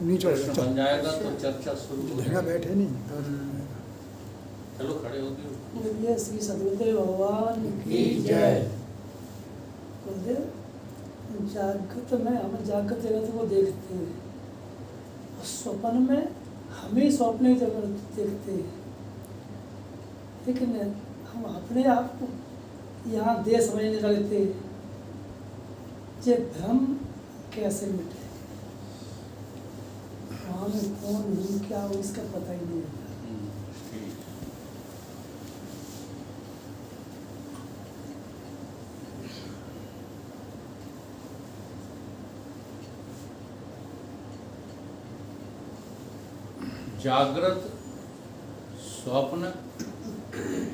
नीचे हो प्रश्न बन जाएगा तो चर्चा शुरू हो जगह जाएगी। बैठे नहीं। चलो खड़े हो गए। बोलिए श्री सदगुरुदेव भगवान की जय। गुरुदेव, जागृत में हम जागृत जगत को देखते हैं और स्वप्न में हमें स्वप्न जगत देखते हैं, लेकिन हम अपने आप को यहाँ दे समझने लगते हैं। ये भ्रम कैसे मिटे? वहाँ में कौन हूँ क्या हूँ इसका पता ही नहीं होता। ठीक। जागृत, स्वप्न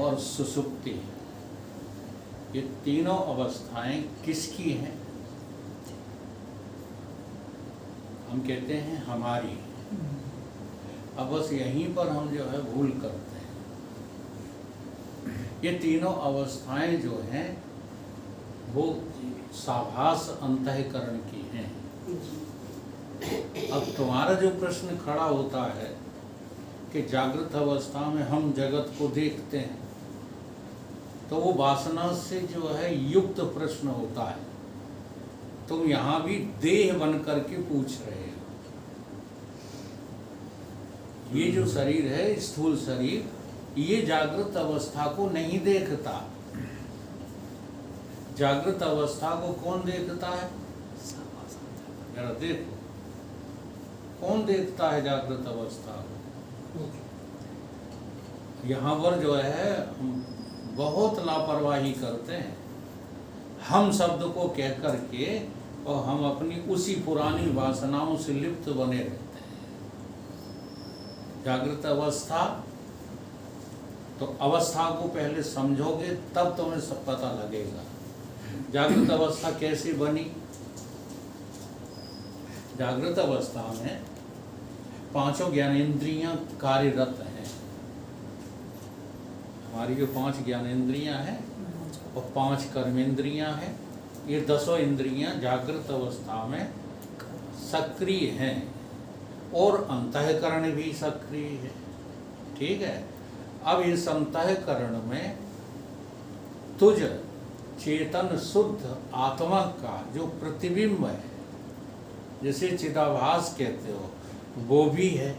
और सुषुप्ति, ये तीनों अवस्थाएं किसकी हैं? हम कहते हैं हमारी। अब बस यहीं पर हम जो है भूल करते हैं। ये तीनों अवस्थाएं जो हैं वो साभास अंतःकरण की हैं। अब तुम्हारा जो प्रश्न खड़ा होता है कि जागृत अवस्था में हम जगत को देखते हैं, तो वो वासना से जो है युक्त प्रश्न होता है। तुम यहाँ भी देह बन करके पूछ रहे हो। ये जो शरीर है, स्थूल शरीर, ये जागृत अवस्था को नहीं देखता। जागृत अवस्था को कौन देखता है? जरा देखो, कौन देखता है जागृत अवस्था को? यहाँ पर जो है हम बहुत लापरवाही करते हैं। हम शब्द को कह करके और हम अपनी उसी पुरानी वासनाओं से लिप्त बने रहते हैं। जागृत अवस्था, तो अवस्था को पहले समझोगे तब तुम्हें सब पता लगेगा। जागृत अवस्था कैसे बनी? जागृत अवस्था में पांचों ज्ञानेंद्रियां कार्यरत हैं। हमारी जो 5 ज्ञानेंद्रियां हैं और 5 कर्मेंद्रियां हैं, ये 10 इंद्रियां जागृत अवस्था में सक्रिय हैं और अंतःकरण भी सक्रिय है। ठीक है। अब इस अंतःकरण में तुझ चेतन शुद्ध आत्मा का जो प्रतिबिंब है, जिसे चिदाभास कहते हो, वो भी है।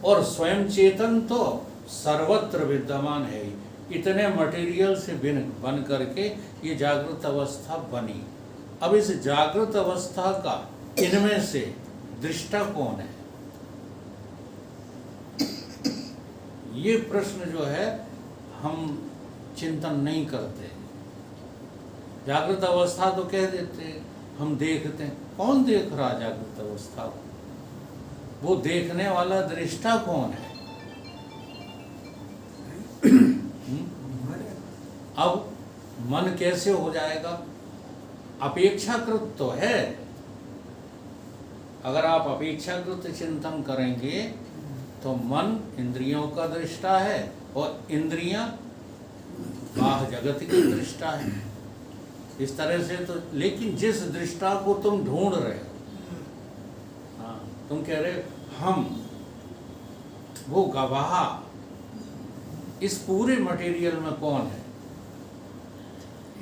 और स्वयं चेतन तो सर्वत्र विद्यमान है। इतने मटेरियल से बन करके ये जागृत अवस्था बनी। अब इस जागृत अवस्था का इनमें से दृष्टा कौन है? ये प्रश्न जो है हम चिंतन नहीं करते। जागृत अवस्था तो कह देते हैं, हम देखते हैं। कौन देख रहा जागृत अवस्था को? वो देखने वाला दृष्टा कौन है? अब मन कैसे हो जाएगा? अपेक्षाकृत तो है। अगर आप अपेक्षाकृत चिंतन करेंगे तो मन इंद्रियों का दृष्टा है और इंद्रियां बाह्य जगत की दृष्टा है। इस तरह से तो, लेकिन जिस दृष्टा को तुम ढूंढ रहे हो, हाँ, तुम कह रहे हम, वो गवाह इस पूरे मटेरियल में कौन है,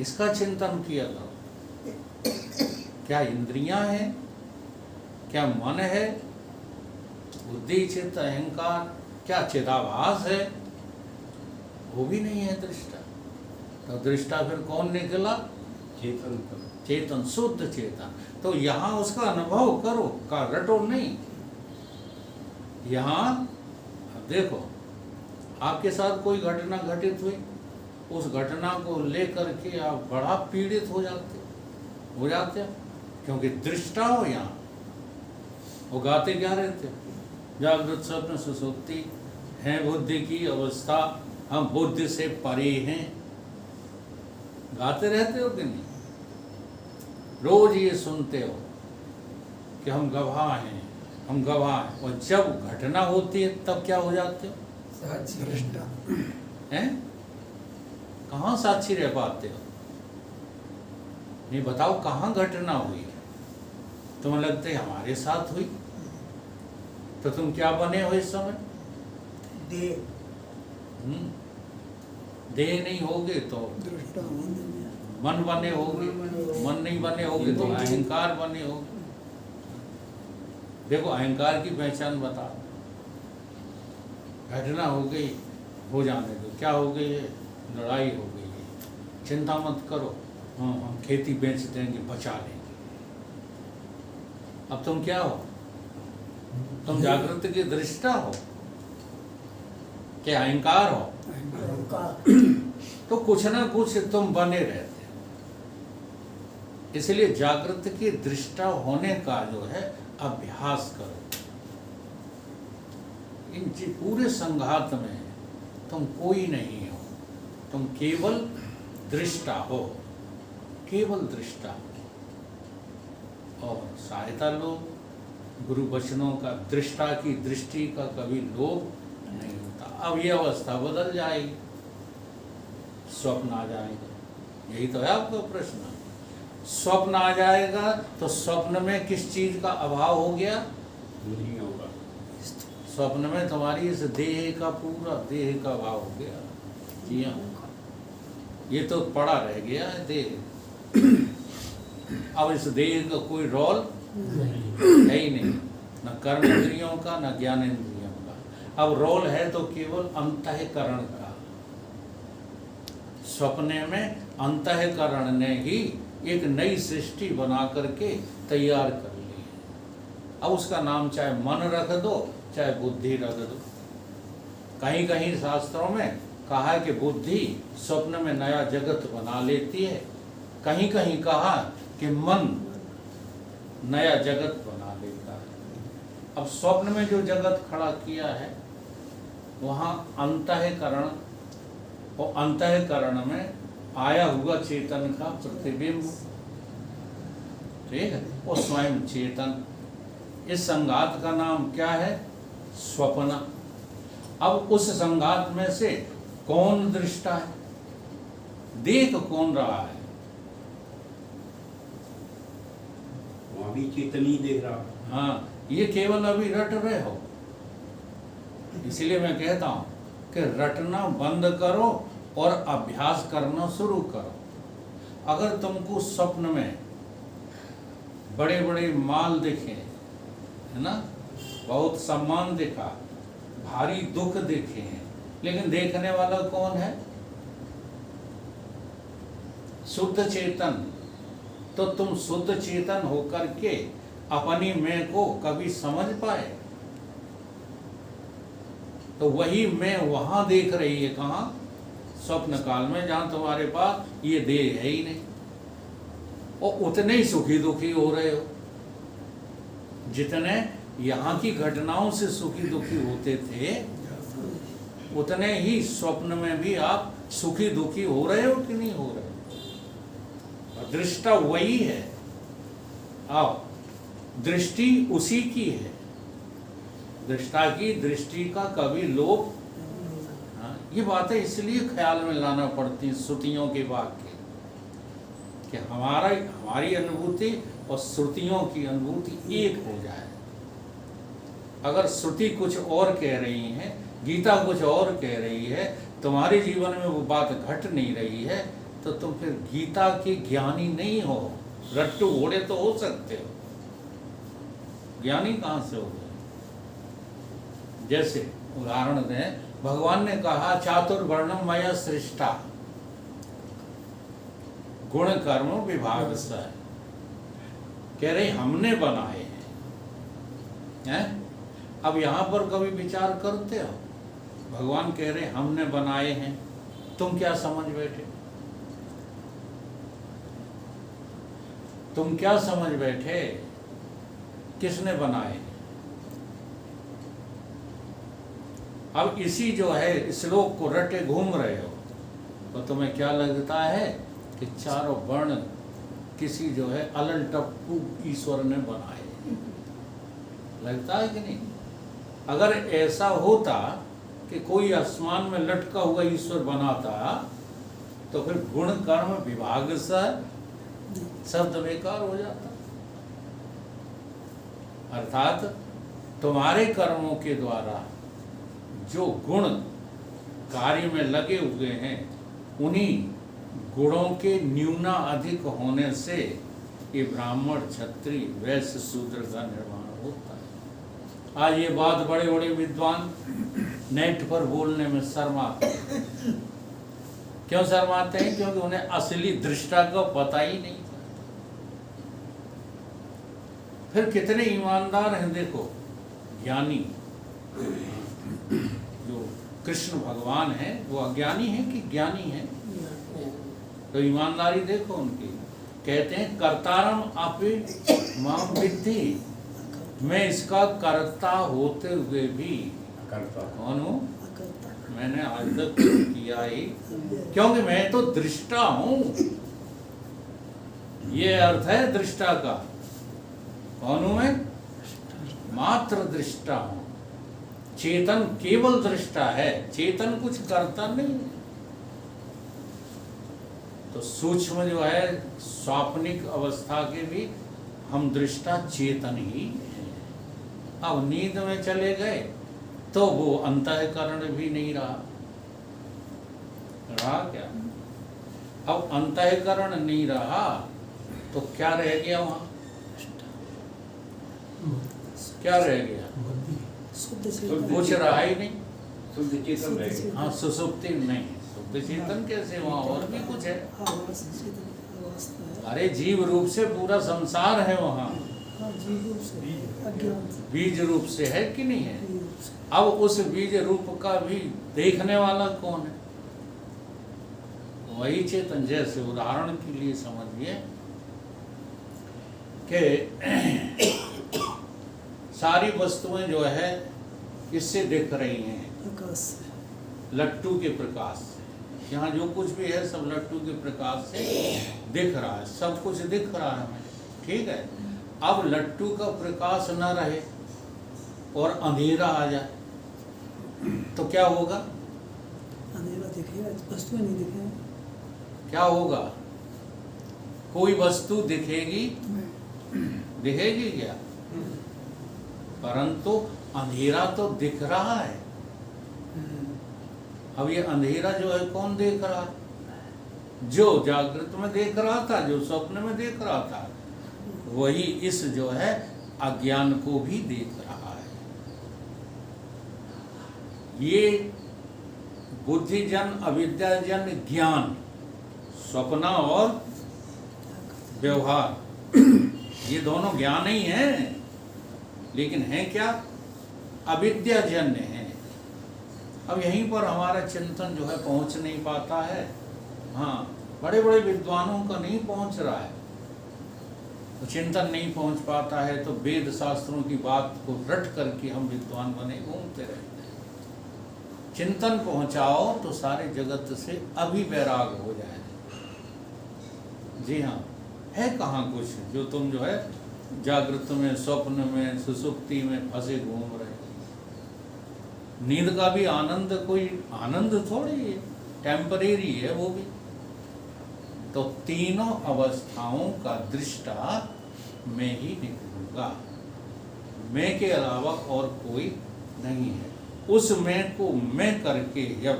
इसका चिंतन किया करो। क्या इंद्रियां हैं? क्या मन है? बुद्धि, चित्त, अहंकार, क्या चिदाभास है? वो भी नहीं है दृष्टा। तो दृष्टा फिर कौन निकला? चेतन। चेतन, शुद्ध चेतन। तो यहाँ उसका अनुभव करो, का रटो नहीं। यहाँ देखो, आपके साथ कोई घटना घटित हुई, उस घटना को लेकर के आप बड़ा पीड़ित हो जाते हो, क्योंकि दृष्टा हो। यहाँ वो गाते क्या रहते हो? जागृत स्वप्न सुषुप्ति है बुद्धि की अवस्था, हम बुद्धि से परे हैं। गाते रहते हो कि नहीं? रोज ये सुनते हो कि हम गवाह हैं, हम गवाह हैं। और जब घटना होती है तब क्या हो जाते हो? दृष्टा हैं? कहाँ साक्षी रह पाते हो? नहीं, बताओ कहाँ घटना हुई? तुम्हें लगता है हमारे साथ हुई? तो तुम क्या बने हो इस समय? देह देह नहीं होगे तो मन बने होगे, मन नहीं बने होगे तो अहंकार बने होगे। देखो अहंकार की पहचान बता। घटना हो गई, हो जाने दो, क्या हो गई है? लड़ाई हो गई है, चिंता मत करो, हम खेती बेच देंगे, बचा लेंगे। अब तुम क्या हो? तुम जागृत के दृष्टा हो क्या अहंकार हो? तो कुछ ना कुछ तुम बने रहते हो। इसलिए जागृत के दृष्टा होने का जो है अभ्यास करो। इन पूरे संघात में तुम कोई नहीं हो, तुम केवल दृष्टा हो, केवल दृष्टा। और सहायता लो गुरु वचनों का, दृष्टा की दृष्टि का कभी लोभ नहीं होता। अब ये अवस्था बदल जाएगी, स्वप्न आ जाएगा। यही तो है आपका प्रश्न। स्वप्न आ जाएगा तो स्वप्न में किस चीज का अभाव हो गया? नहीं होगा। स्वप्न में तुम्हारी इस देह का, पूरा देह का अभाव हो गया। जी हाँ, ये तो पड़ा रह गया है देह। अब इस देह का कोई रोल है ही नहीं, न कर्म इंद्रियों का न ज्ञान इंद्रियों का। अब रोल है तो केवल अंतःकरण का। सपने में अंतःकरण ने ही एक नई सृष्टि बना करके तैयार कर ली है। अब उसका नाम चाहे मन रख दो चाहे बुद्धि रख दो। कहीं कहीं शास्त्रों में कहा है कि बुद्धि स्वप्न में नया जगत बना लेती है, कहीं कहीं कहा कि मन नया जगत बना लेता है। अब स्वप्न में जो जगत खड़ा किया है वहाँ अंतःकरण, और अंतःकरण में आया हुआ चेतन का प्रतिबिंब, ठीक है, वो स्वयं चेतन। इस संघात का नाम क्या है? स्वप्न। अब उस संघात में से कौन दृष्टा है? देख कौन रहा है? वहाँ भी चेतन ही देख रहा। हाँ, ये केवल अभी रट रहे हो। इसलिए मैं कहता हूं कि रटना बंद करो और अभ्यास करना शुरू करो। अगर तुमको स्वप्न में बड़े बड़े माल दिखे, है ना, बहुत सम्मान दिखा, भारी दुख दिखे हैं, लेकिन देखने वाला कौन है? शुद्ध चेतन। तो तुम शुद्ध चेतन होकर के अपनी मैं को कभी समझ पाए? तो वही मैं वहां देख रही है, कहाँ? स्वप्न काल में, जहां तुम्हारे पास ये देह है ही नहीं, और उतने ही सुखी दुखी हो रहे हो जितने यहाँ की घटनाओं से सुखी दुखी होते थे, उतने ही स्वप्न में भी आप सुखी दुखी हो रहे हो कि नहीं हो रहे हो? और दृष्टा वही है। आओ, दृष्टि उसी की है। दृष्टा की दृष्टि का कभी लोभ, हाँ, ये बातें इसलिए ख्याल में लाना पड़ती हैं श्रुतियों के वाक्य, कि हमारी अनुभूति और श्रुतियों की अनुभूति एक हो जाए। अगर श्रुति कुछ और कह रही है, गीता कुछ और कह रही है, तुम्हारे जीवन में वो बात घट नहीं रही है, तो तुम फिर गीता के ज्ञानी नहीं हो। रट्टू घोड़े तो हो सकते हो, ज्ञानी कहाँ से हो गए? जैसे उदाहरण दें, भगवान ने कहा चातुर्वर्णम मया सृष्टा गुण कर्म विभाग से, कह रहे हमने बनाए हैं। अब यहाँ पर कभी विचार करते हो? भगवान कह रहे हमने बनाए हैं, तुम क्या समझ बैठे? तुम क्या समझ बैठे? किसने बनाए? अब इसी जो है श्लोक को रटे घूम रहे हो, तो तुम्हें क्या लगता है कि चारों वर्ण किसी जो है अलल टप्पू ईश्वर ने बनाए? लगता है कि नहीं? अगर ऐसा होता कि कोई आसमान में लटका हुआ ईश्वर बनाता, तो फिर गुण कर्म विभाग से शब्द बेकार हो जाता। अर्थात तुम्हारे कर्मों के द्वारा जो गुण कार्य में लगे हुए हैं, उन्हीं गुणों के न्यूना अधिक होने से ये ब्राह्मण, क्षत्रिय, वैश्य, शूद्र का निर्माण होता है। आज ये बात बड़े बड़े विद्वान नेट पर बोलने में शर्माते हैं। क्यों शर्माते हैं? क्योंकि उन्हें असली दृष्टा का पता ही नहीं था। फिर कितने ईमानदार हैं देखो, ज्ञानी। जो कृष्ण भगवान है वो अज्ञानी है कि ज्ञानी है? तो ईमानदारी देखो उनकी। कहते हैं कर्तारम अपि माम विद्धि, मैं इसका कर्ता होते हुए भी करता कौन हूँ? अकर्ता। मैंने आज तक किया ही, क्योंकि मैं तो दृष्टा हूं। ये अर्थ है दृष्टा का। कौन हूं मैं? मात्र दृष्टा हूं। चेतन केवल दृष्टा है, चेतन कुछ करता नहीं। तो सूक्ष्म जो है स्वाप्निक अवस्था के भी हम दृष्टा चेतन ही हैं। अब नींद में चले गए तो वो अंतःकरण भी नहीं रहा क्या? अब अंतःकरण नहीं रहा तो क्या रह गया वहां? क्या रह गया? शुद्ध शुद्ध चेतन। कुछ रहा ही नहीं। शुद्ध चेतन रहे। हाँ, सुसुप्ति नहीं, शुद्ध चेतन कैसे? वहां और भी कुछ है। आवास चेतन अवस्था है। अरे जीव रूप से पूरा संसार है वहां, हाँ, जीव रूप से अज्ञान से, बीज रूप से है कि नहीं है? जीव रूप से। अब उस बीज रूप का भी देखने वाला कौन है? वही चेतन। जैसे उदाहरण के लिए समझिए कि सारी वस्तुएं जो है किससे दिख रही हैं? आकाश से। लट्टू के प्रकाश से। यहाँ जो कुछ भी है सब लट्टू के प्रकाश से दिख रहा है, सब कुछ दिख रहा है हमें, ठीक है। अब लट्टू का प्रकाश न रहे और अंधेरा आ जाए तो क्या होगा? अंधेरा दिखेगा, वस्तुएं नहीं दिखेगा। क्या होगा? कोई वस्तु दिखेगी? दिखेगी क्या? परंतु अंधेरा तो दिख रहा है। अब ये अंधेरा जो है कौन देख रहा है? जो जागृत में देख रहा था, जो स्वप्न में देख रहा था, वही इस जो है अज्ञान को भी देख रहा है। ये बुद्धिजन अविद्याजन ज्ञान, स्वप्न और व्यवहार, ये दोनों ज्ञान ही हैं, लेकिन है क्या? अविद्याजन्य है। अब यहीं पर हमारा चिंतन जो है पहुंच नहीं पाता है। हाँ, बड़े बड़े विद्वानों का नहीं पहुंच रहा है, तो चिंतन नहीं पहुंच पाता है, तो वेद शास्त्रों की बात को रट करके हम विद्वान बने घूमते रहते हैं। चिंतन पहुंचाओ तो सारे जगत से अभिवैराग हो जाए। जी हाँ, है कहाँ कुछ जो तुम जो है जागृत में, स्वप्न में, सुसुप्ति में फंसे घूम रहे हो। नींद का भी आनंद कोई आनंद थोड़ी है, टेम्परेरी है वो भी। तो तीनों अवस्थाओं का दृष्टा मैं ही निकलूंगा, मैं के अलावा और कोई नहीं है। उस मैं को मैं करके जब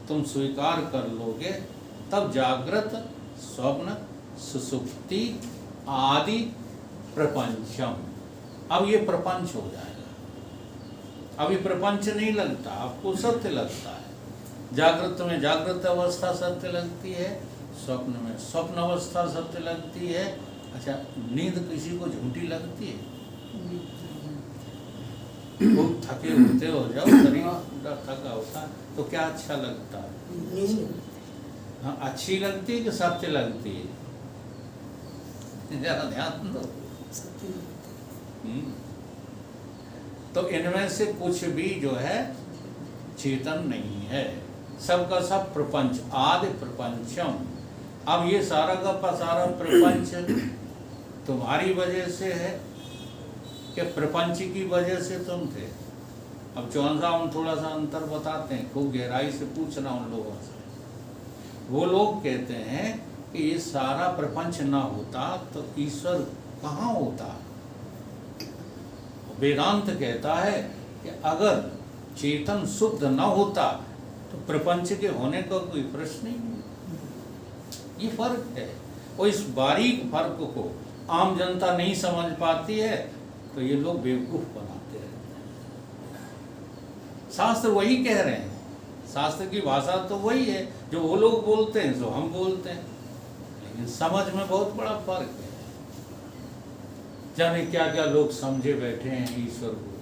तुम स्वीकार कर लोगे, तब जागृत, स्वप्न, सुसुप्ति आदि प्रपंचम, अब ये प्रपंच हो जाएगा। अभी प्रपंच नहीं लगता, आपको सत्य लगता है। जागृत में जागृत अवस्था सत्य लगती है, स्वप्न में स्वप्न अवस्था सत्य लगती है। अच्छा, नींद किसी को झूठी लगती है? खूब थके होते हो जाओ, शरीर पूरा थका होता है, तो क्या अच्छा लगता है? हाँ, अच्छी लगती है कि सत्य लगती है? जरा ध्यान दो। तो इनमें से कुछ भी जो है चेतन नहीं है, सबका सब प्रपंच, आदि प्रपंचम। अब ये सारा का सारा प्रपंच तुम्हारी वजह से है कि प्रपंच की वजह से तुम थे? अब चौंसा हम थोड़ा सा अंतर बताते हैं, खूब गहराई से पूछना उन लोगों से। वो लोग कहते हैं कि ये सारा प्रपंच ना होता तो ईश्वर कहाँ होता? वेदांत कहता है कि अगर चेतन शुद्ध न होता तो प्रपंच के होने का कोई प्रश्न ही नहीं। ये फर्क है, और इस बारीक फर्क को आम जनता नहीं समझ पाती है, तो ये लोग बेवकूफ बनाते रहते हैं। शास्त्र वही कह रहे हैं, शास्त्र की भाषा तो वही है, जो वो लोग बोलते हैं जो हम बोलते हैं, लेकिन समझ में बहुत बड़ा फर्क है। जाने क्या क्या लोग समझे बैठे हैं ईश्वर को।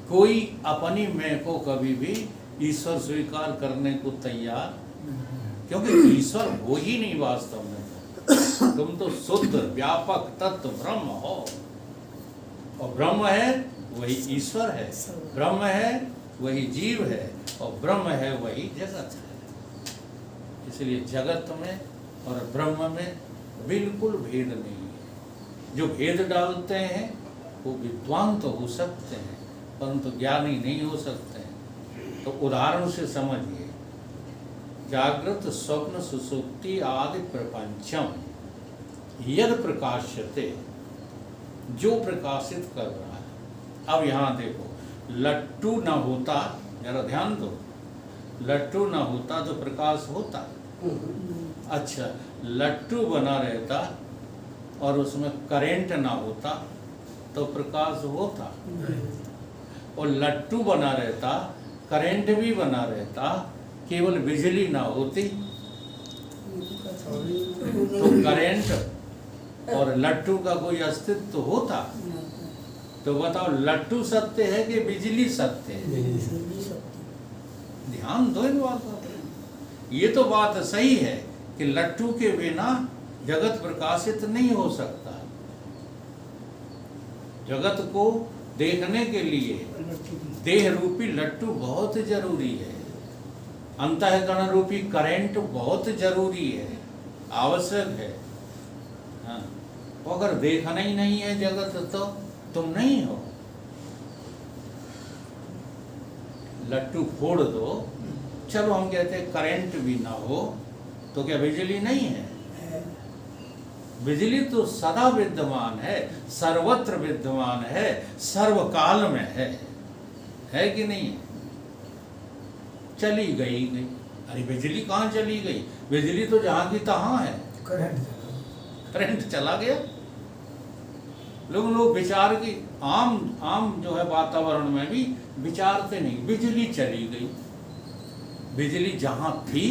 कोई अपनी मैं को कभी भी ईश्वर स्वीकार करने को तैयार, क्योंकि ईश्वर हो ही नहीं वास्तव में। तुम तो शुद्ध व्यापक तत्व ब्रह्म हो, और ब्रह्म है वही ईश्वर है, ब्रह्म है वही जीव है, और ब्रह्म है वही जगत है। इसलिए जगत में और ब्रह्म में बिल्कुल भेद नहीं है। जो भेद डालते हैं वो विद्वान तो हो सकते हैं, परंतु ज्ञानी नहीं हो सकते हैं। तो उदाहरण से समझिए, जागृत स्वप्न सुसुप्ति आदि प्रपंचम यद प्रकाश्यते, जो प्रकाशित कर रहा है। अब यहाँ देखो, लट्टू न होता, जरा ध्यान दो, लट्टू न होता तो प्रकाश होता। अच्छा, लट्टू बना रहता और उसमें करंट ना होता तो प्रकाश होता, और लट्टू बना रहता, करंट भी बना रहता, केवल बिजली ना होती तो करंट और लट्टू का कोई अस्तित्व होता। तो बताओ, लट्टू सत्य है कि बिजली सत्य है? ध्यान दो इन बातों पर। ये तो बात सही है कि लट्टू के बिना जगत प्रकाशित नहीं हो सकता। जगत को देखने के लिए देह रूपी लट्टू बहुत जरूरी है, अंतःकरण रूपी करंट बहुत जरूरी है, आवश्यक है। हाँ, तो अगर देखना ही नहीं है जगत तो तुम नहीं हो। लट्टू फोड़ दो, चलो हम कहते हैं करंट भी ना हो तो क्या बिजली नहीं है? बिजली तो सदा विद्यमान है, सर्वत्र विद्यमान है, सर्वकाल में है कि नहीं? चली गई। अरे बिजली कहाँ चली गई? बिजली तो जहां की तहां है, करंट चला गया। लोग विचार की आम जो है वातावरण में भी विचारते नहीं, बिजली चली गई। बिजली जहां थी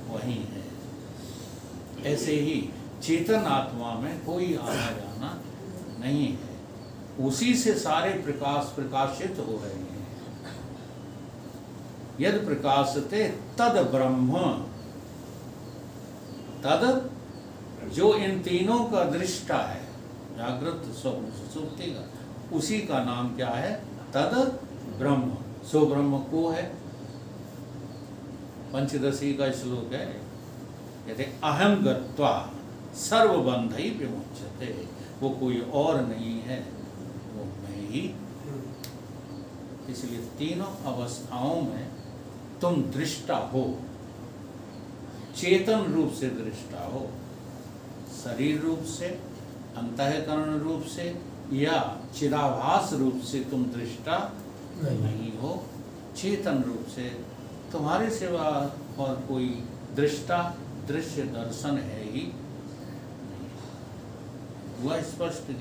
वहीं है। ऐसे ही चेतन आत्मा में कोई आना जाना नहीं है, उसी से सारे प्रकाश प्रकाशित हो रहे हैं। यद प्रकाशते तद ब्रह्म, तद जो इन तीनों का दृष्टा है, जागृत स्वप्न सुषुप्ति का, उसी का नाम क्या है? तद ब्रह्म। सो ब्रह्म को है। पंचदशी का श्लोक है, कहते अहम गत्वा सर्वबंधई विमुच्यते, वो कोई और नहीं है, वो मैं ही। इसलिए तीनों अवस्थाओं में तुम दृष्टा हो, चेतन रूप से दृष्टा हो, शरीर रूप से, अंतःकरण रूप से या चिदाभास रूप से तुम दृष्टा नहीं हो, चेतन रूप से। तुम्हारे सिवा और कोई दृष्टा दृश्य दर्शन है ही नहीं। हुआ स्पष्ट?